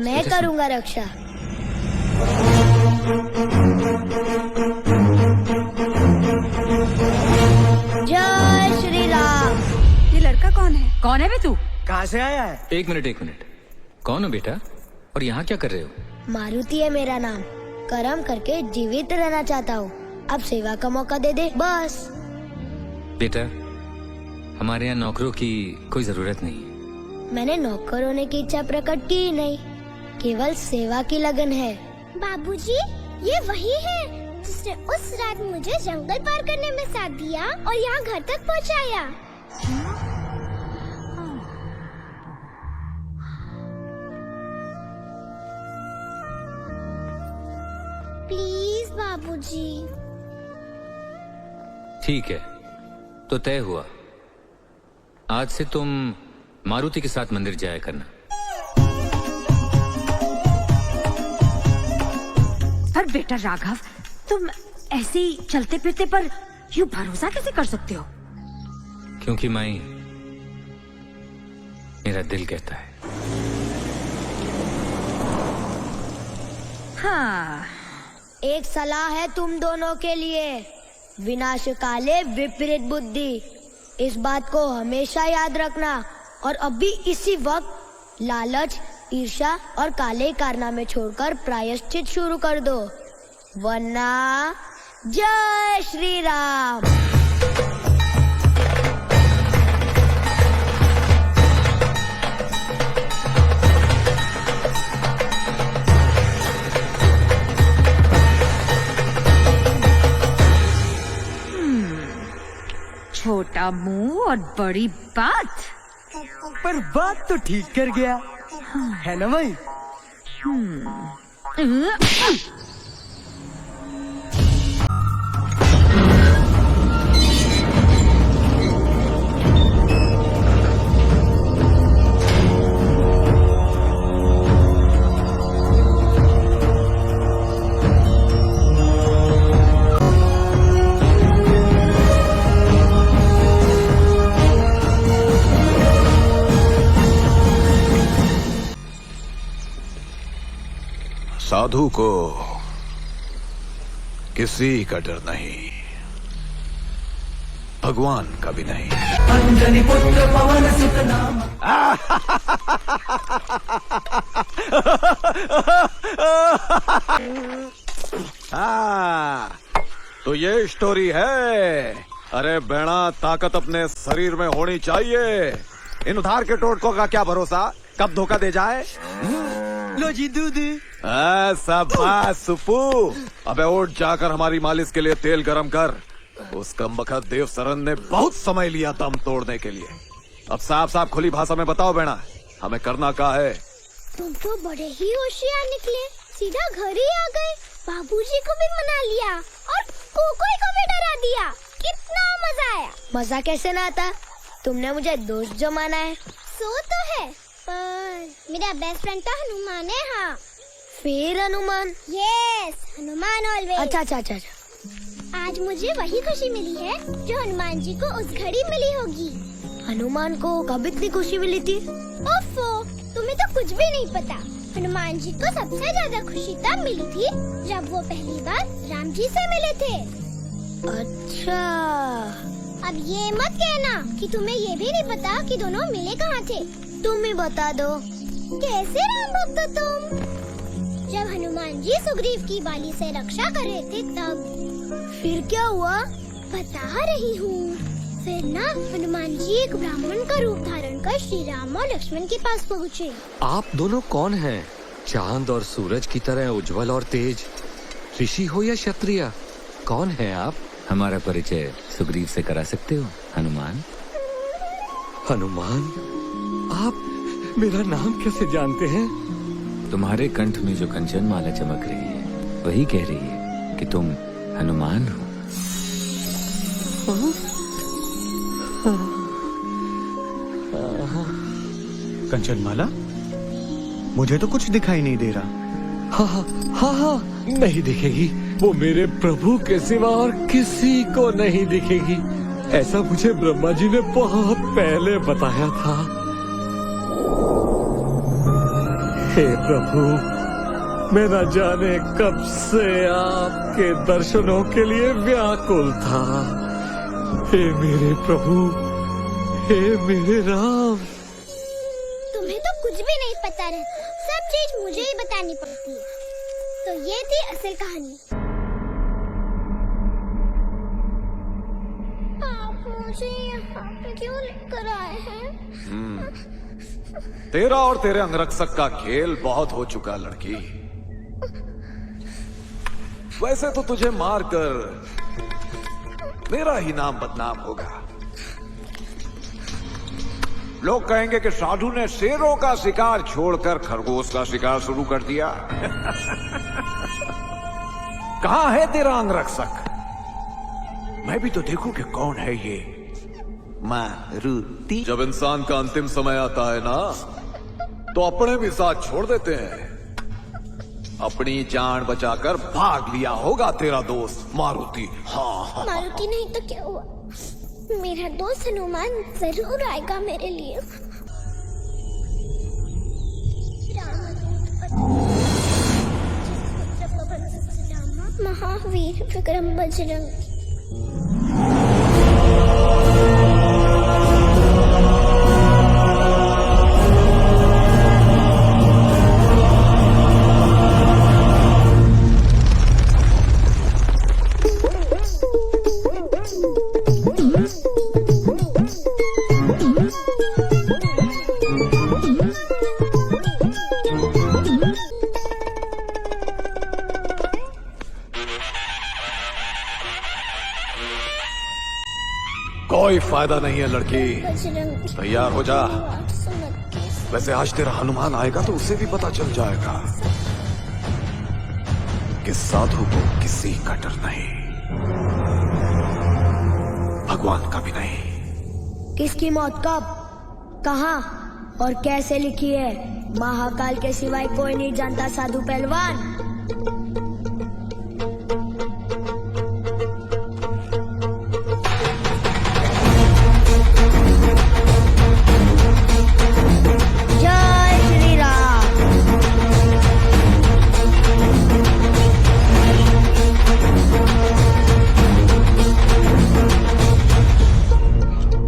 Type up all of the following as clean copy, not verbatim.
मैं करूँगा रक्षा। जय श्री राम। ये लड़का कौन है? कौन है बे तू? कहाँ से आया है? एक मिनट, कौन हो बेटा और यहाँ क्या कर रहे हो? मारुति है मेरा नाम। कर्म करके जीवित रहना चाहता हूँ, अब सेवा का मौका दे दे बस। बेटा, हमारे यहाँ नौकरों की कोई जरूरत नहीं है। मैंने नौकर होने की इच्छा प्रकट की ही नहीं, केवल सेवा की लगन है। बाबूजी, ये वही है जिसने उस रात मुझे जंगल पार करने में साथ दिया और यहाँ घर तक पहुँचाया। प्लीज बाबूजी। ठीक है, तो तय हुआ, आज से तुम मारुति के साथ मंदिर जाया करना। पर बेटा राघव, तुम ऐसे ही चलते फिरते पर यूं भरोसा कैसे कर सकते हो? क्योंकि माई, मेरा दिल कहता है। हाँ, एक सलाह है तुम दोनों के लिए, विनाश काले विपरीत बुद्धि। इस बात को हमेशा याद रखना और अभी इसी वक्त लालच, ईर्ष्या और काले कारनामे छोड़कर प्रायश्चित शुरू कर दो, वरना जय श्री राम। छोटा मुंह और बड़ी बात। पर बात तो ठीक कर गया, है ना भाई? साधु को किसी का डर नहीं, भगवान का भी नहीं। अंजनी पुत्र पवन सुत नाम। तो ये स्टोरी है। अरे बेड़ा, ताकत अपने शरीर में होनी चाहिए। इन उधार के टोटकों का क्या भरोसा, कब धोखा दे जाए। लो जी दूध। शाबाश सुप्पू। अबे उठ, जाकर हमारी मालिश के लिए तेल गरम कर। उस कमबख्त देव सरन ने बहुत समय लिया दम तोड़ने के लिए। अब साफ साफ खुली भाषा में बताओ बेड़ा, हमें करना क्या है? तुम तो बड़े ही होशियार निकले, सीधा घर ही आ गए। बाबूजी को भी मना लिया और कोकोई को भी डरा दिया। कितना मजा आया। मजा कैसे ना आता, तुमने मुझे दोस्त जो माना है। सो तो है, पर मेरा बेस्ट फ्रेंड तो हनुमान है। हाँ, फिर हनुमान? Yes, Hanuman always. अच्छा। आज मुझे वही खुशी मिली है जो हनुमान जी को उस घड़ी मिली होगी। हनुमान को कब इतनी खुशी मिली थी? ओफो, तुम्हें तो कुछ भी नहीं पता। हनुमान जी को सबसे ज्यादा खुशी तब मिली थी जब वो पहली बार राम जी से मिले थे। अच्छा, अब ये मत कहना कि तुम्हें ये भी नहीं पता कि दोनों मिले कहाँ थे। तुम ही बता दो। कैसे राम भक्त हो तुम? जब हनुमान जी सुग्रीव की बाली से रक्षा कर रहे थे तब। फिर क्या हुआ? बता रही हूँ। फिर ना हनुमान जी एक ब्राह्मण का रूप धारण कर श्री राम और लक्ष्मण के पास पहुँचे। आप दोनों कौन हैं? चांद और सूरज की तरह उज्जवल और तेज, ऋषि हो या क्षत्रिय, कौन हैं आप? हमारा परिचय सुग्रीव से करा सकते हो हनुमान? हनुमान, आप मेरा नाम कैसे जानते हैं? तुम्हारे कंठ में जो कंचन माला चमक रही है वही कह रही है कि तुम हनुमान हो। कंचन माला? मुझे तो कुछ दिखाई नहीं दे रहा। हाँ, नहीं दिखेगी। वो मेरे प्रभु के सिवा और किसी को नहीं दिखेगी। ऐसा मुझे ब्रह्मा जी ने बहुत पहले बताया था। हे प्रभु, मैं न जाने कब से आपके दर्शनों के लिए व्याकुल था। हे मेरे प्रभु, हे मेरे राम। तुम्हें तो कुछ भी नहीं पता रहता, सब चीज मुझे ही बतानी पड़ती है। तो ये थी असल कहानी। आप मुझे यहाँ पे क्यों लेकर आए हैं? तेरा और तेरे अंगरक्षक का खेल बहुत हो चुका लड़की। वैसे तो तुझे मारकर मेरा ही नाम बदनाम होगा। लोग कहेंगे कि साधु ने शेरों का शिकार छोड़कर खरगोश का शिकार शुरू कर दिया। कहां है तेरा अंगरक्षक? मैं भी तो देखूं कि कौन है ये मारुति। जब इंसान का अंतिम समय आता है ना, तो अपने भी साथ छोड़ देते हैं। अपनी जान बचाकर भाग लिया होगा तेरा दोस्त मारुति। हाँ, मारुति नहीं तो क्या हुआ, मेरा दोस्त हनुमान जरूर आएगा मेरे लिए। महावीर विक्रम बजरंग। कोई फायदा नहीं है लड़की, बजरंग तैयार हो जा। वैसे आज तेरा हनुमान आएगा तो उसे भी पता चल जाएगा कि साधु को किसी का डर नहीं, भगवान का भी नहीं। किसकी मौत कब, कहाँ और कैसे लिखी है, महाकाल के सिवाय कोई नहीं जानता साधु पहलवान। जय श्री राम।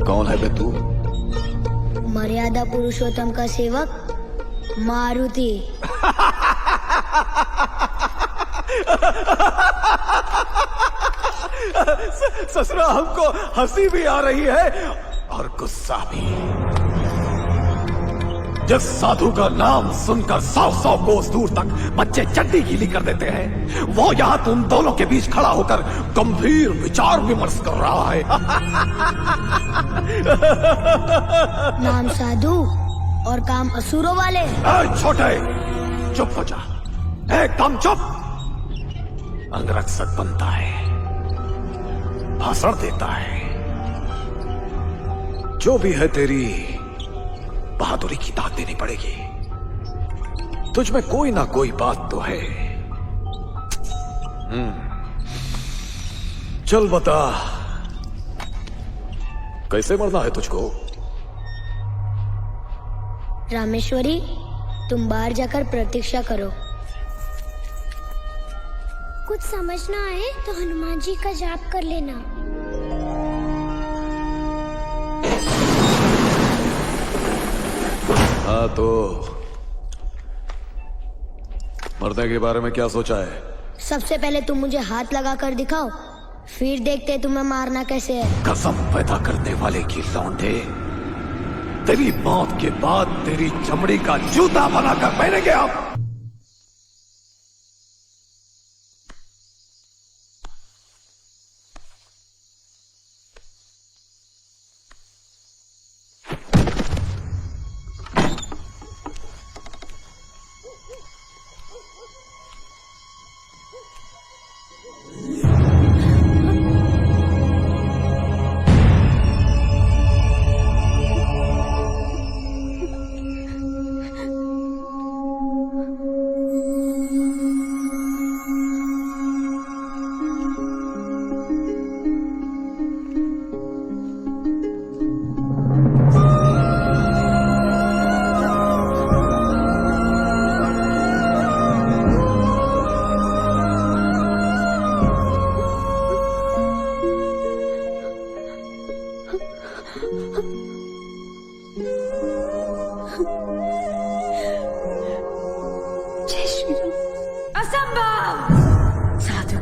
कौन है बे तू? मर्यादा पुरुषोत्तम का सेवक मारुति। ससुरा, हमको हंसी भी आ रही है और गुस्सा भी। जिस साधु का नाम सुनकर 100 कोस दूर तक बच्चे चड्डी गीली कर देते हैं, वो यहाँ तुम दोनों के बीच खड़ा होकर गंभीर विचार विमर्श कर रहा है। नाम साधु और काम असुरों वाले। ऐ छोटे, चुप हो जा, एकदम चुप। अंगरक्षक बनता है, भाषण देता है, जो भी है तेरी बहादुरी की दाद देनी पड़ेगी। तुझ में कोई ना कोई बात तो है। चल बता, कैसे मरना है तुझको? रामेश्वरी, तुम बाहर जाकर प्रतीक्षा करो। कुछ समझ ना आए तो हनुमान जी का जाप कर लेना। हाँ, तो मरने के बारे में क्या सोचा है? सबसे पहले तुम मुझे हाथ लगा कर दिखाओ, फिर देखते तुम्हें मारना कैसे है। कसम पैदा करने वाले की लौंडे, तेरी मौत के बाद तेरी चमड़ी का जूता बनाकर पहनेंगे हम।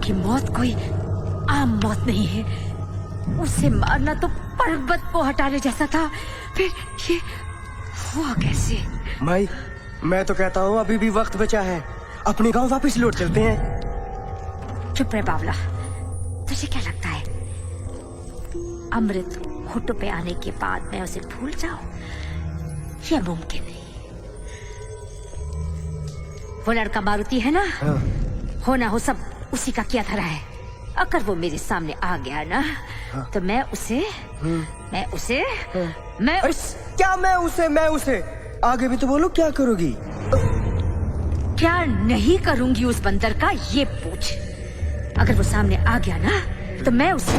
की मौत कोई आम मौत नहीं है। उसे मारना तो पर्वत को हटाने जैसा था। फिर ये हुआ कैसे? माई, मैं तो कहता हूँ अभी भी वक्त बचा है, अपने गांव वापस लौट चलते हैं। चुप रहे बावला, तुझे क्या लगता है अमृत होठों पे आने के बाद मैं उसे भूल जाऊं? यह मुमकिन नहीं। वो लड़का मारुति है ना, होना हो सब उसी का किया धरा है। अगर वो मेरे सामने आ गया ना, तो मैं उसे आगे भी तो बोलो, क्या करोगी? क्या नहीं करूंगी उस बंदर का, ये पूछ। अगर वो सामने आ गया ना, तो मैं उसे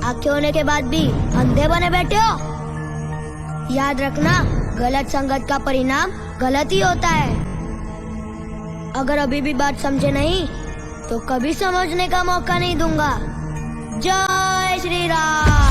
आंखें होने के बाद भी अंधे बने बैठे हो। याद रखना, गलत संगत का परिणाम गलत ही होता है। अगर अभी भी बात समझे नहीं, तो कभी समझने का मौका नहीं दूंगा। जय श्री राम।